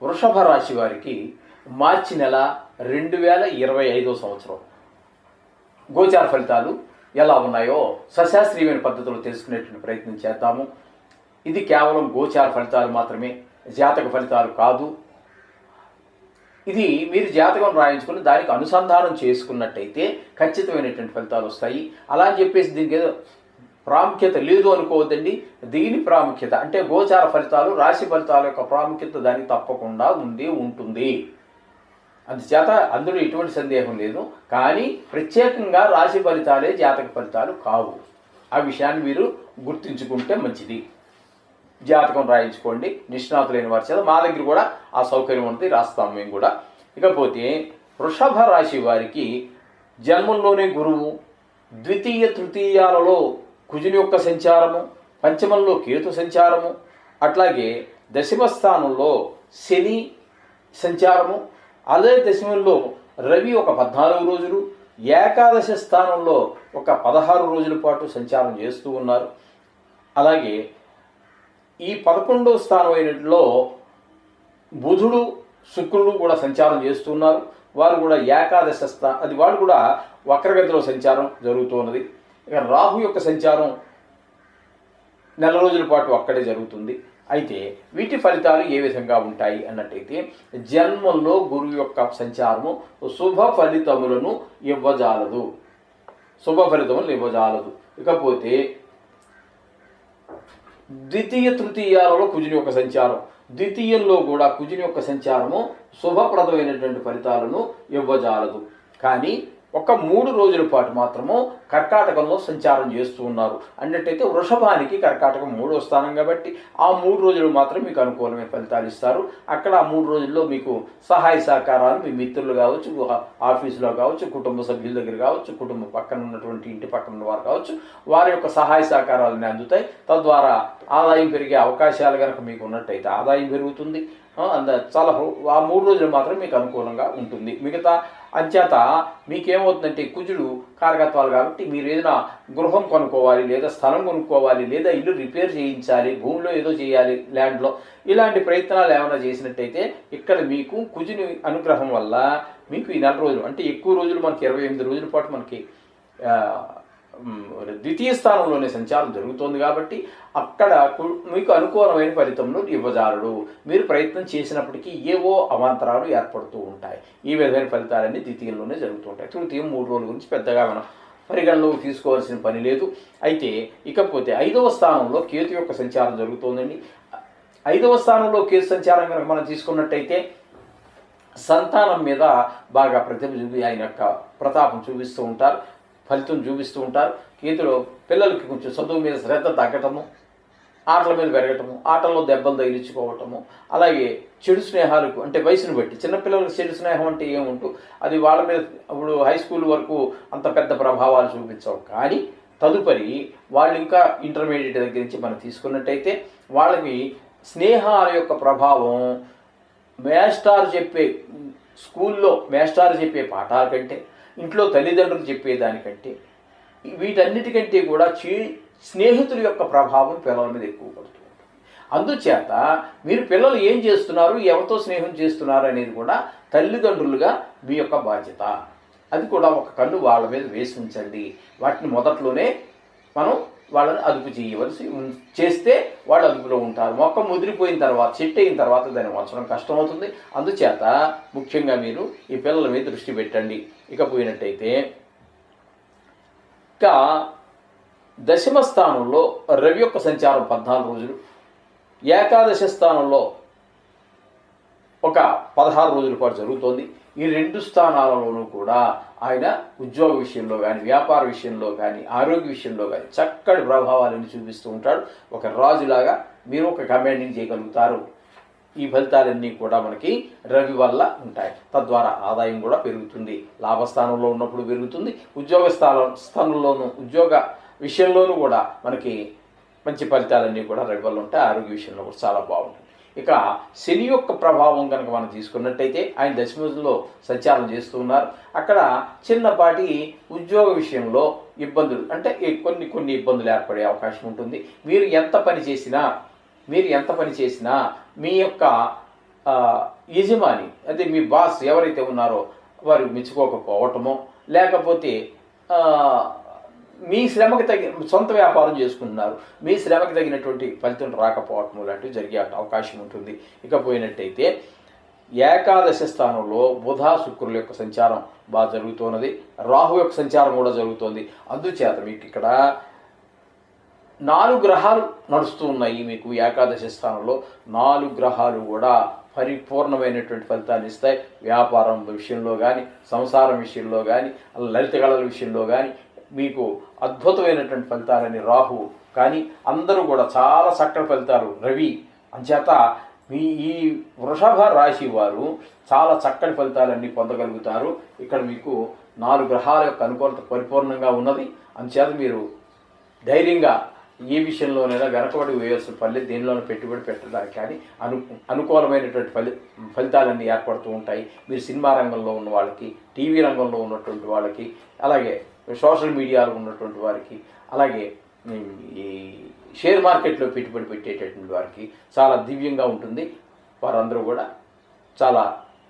వృషభ రాశి వారికి మార్చి నెల 2025 సంవత్సరం గోచార ఫలితాలు ఎలా ఉన్నాయో సశాస్త్రీయమైన పద్ధతిలో తెలుసుకునేటువంటి ప్రయత్నం చేద్దాము. ఇది కేవలం గోచార ఫలితాలు మాత్రమే, జాతక ఫలితాలు కాదు. ఇది మీరు జాతకం రాయించుకుని దానికి అనుసంధానం చేసుకున్నట్టయితే ఖచ్చితమైనటువంటి ఫలితాలు వస్తాయి. అలా అని చెప్పేసి దీనికి ఏదో ప్రాముఖ్యత లేదు అనుకోవద్దండి. దీని ప్రాముఖ్యత అంటే గోచార ఫలితాలు, రాశి ఫలితాల యొక్క ప్రాముఖ్యత దానికి తప్పకుండా ఉంటుంది. అందుచేత అందులో ఎటువంటి సందేహం లేదు. కానీ ప్రత్యేకంగా రాశి ఫలితాలే జాతక ఫలితాలు కావు. ఆ విషయాన్ని మీరు గుర్తుంచుకుంటే మంచిది. జాతకం రాయించుకోండి నిష్ణాతులైన వారి చేత. మా దగ్గర కూడా ఆ సౌకర్యం ఉంటుంది, రాస్తాము మేము కూడా. ఇకపోతే వృషభ రాశి వారికి జన్మంలోనే గురువు, ద్వితీయ తృతీయాలలో కుజుని యొక్క సంచారము, పంచమంలో కేతు సంచారము, అట్లాగే దశమ స్థానంలో శని సంచారము, అదే దశమంలో రవి ఒక 14 రోజులు, ఏకాదశ స్థానంలో ఒక 16 రోజుల పాటు సంచారం చేస్తూ ఉన్నారు. అలాగే ఈ 11వ స్థానం అయినట్లో బుధుడు శుక్రుడు కూడా సంచారం చేస్తున్నారు. వారు కూడా ఏకాదశ వాళ్ళు కూడా వక్రగతిలో సంచారం జరుగుతున్నది. ఇక రాహు యొక్క సంచారం నెల రోజుల పాటు అక్కడే జరుగుతుంది. అయితే వీటి ఫలితాలు ఏ విధంగా ఉంటాయి అన్నట్టయితే, జన్మంలో గురువు యొక్క సంచారము శుభ ఫలితములను ఇవ్వజాలదు. ఇకపోతే ద్వితీయ తృతీయాలలో కుజుని యొక్క సంచారం, ద్వితీయంలో కూడా కుజుని యొక్క సంచారము శుభప్రదమైనటువంటి ఫలితాలను ఇవ్వజాలదు. కానీ ఒక 3 రోజుల పాటు మాత్రము కర్కాటకంలో సంచారం చేస్తూ ఉన్నారు. అన్నట్టయితే వృషభానికి కర్కాటకం 3వ స్థానం కాబట్టి ఆ 3 రోజులు మాత్రం మీకు అనుకూలమైన ఫలితాలు ఇస్తారు. అక్కడ ఆ 3 రోజుల్లో మీకు సహాయ సహకారాలు మీ మిత్రులు కావచ్చు, ఆఫీసులో కావచ్చు, కుటుంబ సభ్యుల దగ్గర కావచ్చు, కుటుంబ పక్కన ఉన్నటువంటి ఇంటి పక్కన ఉన్న వారు కావచ్చు, వారి యొక్క సహాయ సహకారాలను అందుతాయి. తద్వారా ఆదాయం పెరిగే అవకాశాలు కనుక మీకు ఉన్నట్టయితే ఆదాయం పెరుగుతుంది. చాలా ఆ 3 రోజులు మాత్రం మీకు అనుకూలంగా ఉంటుంది. మిగతా అంచేత మీకేమవుతుందంటే కుజుడు కారకత్వాలు కాబట్టి మీరు ఏదైనా గృహం కొనుక్కోవాలి, లేదా స్థలం కొనుక్కోవాలి, లేదా ఇల్లు రిపేర్ చేయించాలి, భూమిలో ఏదో చేయాలి, ల్యాండ్లో, ఇలాంటి ప్రయత్నాలు ఏమైనా చేసినట్టయితే ఇక్కడ మీకు కుజుని అనుగ్రహం వల్ల మీకు ఈ 4 రోజులు అంటే ఎక్కువ రోజులు మనకి 28 రోజుల పాటు మనకి ద్వితీయ స్థానంలోనే సంచారం జరుగుతోంది కాబట్టి అక్కడ మీకు అనుకూలమైన ఫలితంలో ఇవ్వజాలడు. మీరు ప్రయత్నం చేసినప్పటికీ ఏవో అవాంతరాలు ఏర్పడుతూ ఉంటాయి. ఈ విధమైన ఫలితాలన్నీ ద్వితీయంలోనే జరుగుతూ ఉంటాయి. తృతీయం 3 రోజుల గురించి పెద్దగా మనం పరిగణలోకి తీసుకోవాల్సిన పని లేదు. అయితే ఇకపోతే 5వ స్థానంలో కేతు యొక్క సంచారం జరుగుతోందండి. 5వ స్థానంలో కేతు సంచారం కనుక మనం తీసుకున్నట్టయితే సంతానం మీద బాగా ఆయన యొక్క ప్రతాపం చూపిస్తూ ఉంటారు, ఫలితం చూపిస్తూ ఉంటారు. కేతులో పిల్లలకి కొంచెం చదువు మీద శ్రద్ధ తగ్గటము, ఆటల మీద పెరగటము, ఆటల్లో దెబ్బలు తగిలించుకోవటము, అలాగే చెడు స్నేహాలకు అంటే వయసును బట్టి చిన్నపిల్లలకు చెడు స్నేహం అంటే ఏముంటూ అది వాళ్ళ మీద ఇప్పుడు హై స్కూల్ వరకు అంత పెద్ద ప్రభావాలు చూపించవు. కానీ తదుపరి వాళ్ళు ఇంకా ఇంటర్మీడియట్ దగ్గర నుంచి మనం తీసుకున్నట్టయితే వాళ్ళకి స్నేహాల యొక్క ప్రభావం స్కూల్లో మేస్టారు చెప్పే పాఠాల కంటే, ఇంట్లో తల్లిదండ్రులు చెప్పేదానికంటే, వీటన్నిటికంటే కూడా స్నేహితుల యొక్క ప్రభావం పిల్లల మీద ఎక్కువ పడుతూ ఉంటుంది. అందుచేత మీరు పిల్లలు ఏం చేస్తున్నారు, ఎవరితో స్నేహం చేస్తున్నారు అనేది కూడా తల్లిదండ్రులుగా మీ యొక్క బాధ్యత. అది కూడా ఒక కన్ను వాళ్ళ మీద వేసి ఉంచండి. వాటిని మొదట్లోనే మనం వాళ్ళని అదుపు చేస్తే వాళ్ళు అదుపులో ఉంటారు. మొక్క ముదిరిపోయిన తర్వాత, చెట్టు అయిన తర్వాత దాన్ని వంచడం కష్టమవుతుంది. అందుచేత ముఖ్యంగా మీరు ఈ పిల్లల మీద దృష్టి పెట్టండి. ఇకపోయినట్టయితే ఇంకా దశమ స్థానంలో రవి యొక్క సంచారం 14 రోజులు, ఏకాదశ స్థానంలో ఒక 16 రోజుల పాటు జరుగుతోంది. ఈ 2 స్థానాలలోనూ కూడా ఆయన ఉద్యోగ విషయంలో కానీ, వ్యాపార విషయంలో కానీ, ఆరోగ్య విషయంలో కానీ చక్కటి ప్రభావాలను చూపిస్తూ ఉంటాడు. ఒక రాజులాగా మీరు ఒక కమాండింగ్ చేయగలుగుతారు. ఈ ఫలితాలన్నీ కూడా మనకి రవి వల్ల ఉంటాయి. తద్వారా ఆదాయం కూడా పెరుగుతుంది. లాభస్థానంలో ఉన్నప్పుడు పెరుగుతుంది. ఉద్యోగ స్థానంలోనూ ఉద్యోగ విషయంలోనూ కూడా మనకి మంచి ఫలితాలన్నీ కూడా రవి వల్ల ఉంటాయి. ఆరోగ్య విషయంలో కూడా చాలా బాగుంటుంది. ఇక శని యొక్క ప్రభావం కనుక మనం తీసుకున్నట్టయితే ఆయన దశమంలో సంచారం చేస్తూ ఉన్నారు. అక్కడ చిన్నపాటి ఉద్యోగ విషయంలో ఇబ్బందులు అంటే కొన్ని ఇబ్బందులు ఏర్పడే అవకాశం ఉంటుంది. మీరు ఎంత పని చేసినా మీ యొక్క ఆ, యజమాని అంటే మీ బాస్ ఎవరైతే ఉన్నారో వారు మెచ్చుకోకపోవటమో, లేకపోతే ఆ, మీ శ్రమకి తగిన సొంత వ్యాపారం చేసుకుంటున్నారు, మీ శ్రమకి తగినటువంటి ఫలితం రాకపోవటం లాంటివి జరిగే అవకాశం ఉంటుంది. ఇకపోయినట్టయితే ఏకాదశ స్థానంలో బుధ శుక్రుల యొక్క సంచారం బాగా జరుగుతున్నది, రాహు యొక్క సంచారం కూడా జరుగుతోంది. అందుచేత మీకు ఇక్కడ 4 గ్రహాలు నడుస్తూ ఉన్నాయి. మీకు ఏకాదశ స్థానంలో 4 గ్రహాలు కూడా పరిపూర్ణమైనటువంటి ఫలితాన్ని ఇస్తాయి. వ్యాపారం విషయంలో కానీ, సంసారం విషయంలో కానీ, లలిత కళల విషయంలో కానీ మీకు అద్భుతమైనటువంటి ఫలితాలని రాహు కానీ అందరూ కూడా చాలా చక్కటి ఫలితాలు రవి. అంచేత మీ ఈ వృషభ రాశి వారు చాలా చక్కటి ఫలితాలన్నీ పొందగలుగుతారు. ఇక్కడ మీకు 4 గ్రహాల యొక్క అనుకూలత పరిపూర్ణంగా ఉన్నది. అంచేత మీరు ధైర్యంగా ఏ విషయంలోనైనా వెనకబడి వేయాల్సిన పని, దేనిలోనూ పెట్టుబడి పెట్టడానికి కానీ అనుకూలమైనటువంటి ఫలితాలన్నీ ఏర్పడుతూ ఉంటాయి. మీరు సినిమా రంగంలో ఉన్న వాళ్ళకి, టీవీ రంగంలో ఉన్నటువంటి వాళ్ళకి, అలాగే సోషల్ మీడియాలో ఉన్నటువంటి వారికి, అలాగే ఈ షేర్ మార్కెట్లో పెట్టుబడి పెట్టేటటువంటి వారికి చాలా దివ్యంగా ఉంటుంది. వారందరూ కూడా చాలా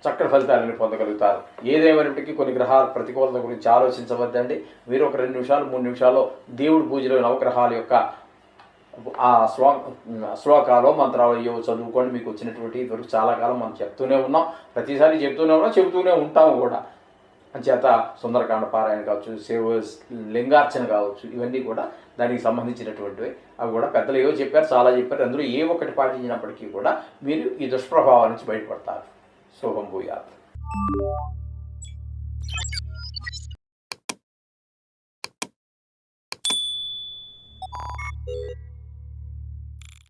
చక్కటి ఫలితాలను పొందగలుగుతారు. ఏదేమైనప్పటికీ కొన్ని గ్రహాల ప్రతికూలత గురించి ఆలోచించవద్దండి. మీరు ఒక 2 నిమిషాలు 3 నిమిషాల్లో దేవుడి పూజలో నవగ్రహాల యొక్క ఆ శ్లోకాలు మంత్రాలు ఏవో చదువుకొని మీకు వచ్చినటువంటి ఇదివరకు చాలా కాలం మనం చెప్తూనే ఉన్నాం, ప్రతిసారి చెబుతూనే ఉంటాము కూడా. అంచేత సుందరకాండ పారాయణ కావచ్చు, లింగార్చన కావచ్చు, ఇవన్నీ కూడా దానికి సంబంధించినటువంటివి. అవి కూడా పెద్దలు ఏవో చెప్పారు, చాలా చెప్పారు. అందులో ఏ ఒక్కటి పాటించినప్పటికీ కూడా మీరు ఈ దుష్ప్రభావాల నుంచి బయటపడతారు. శుభం భూయాత్.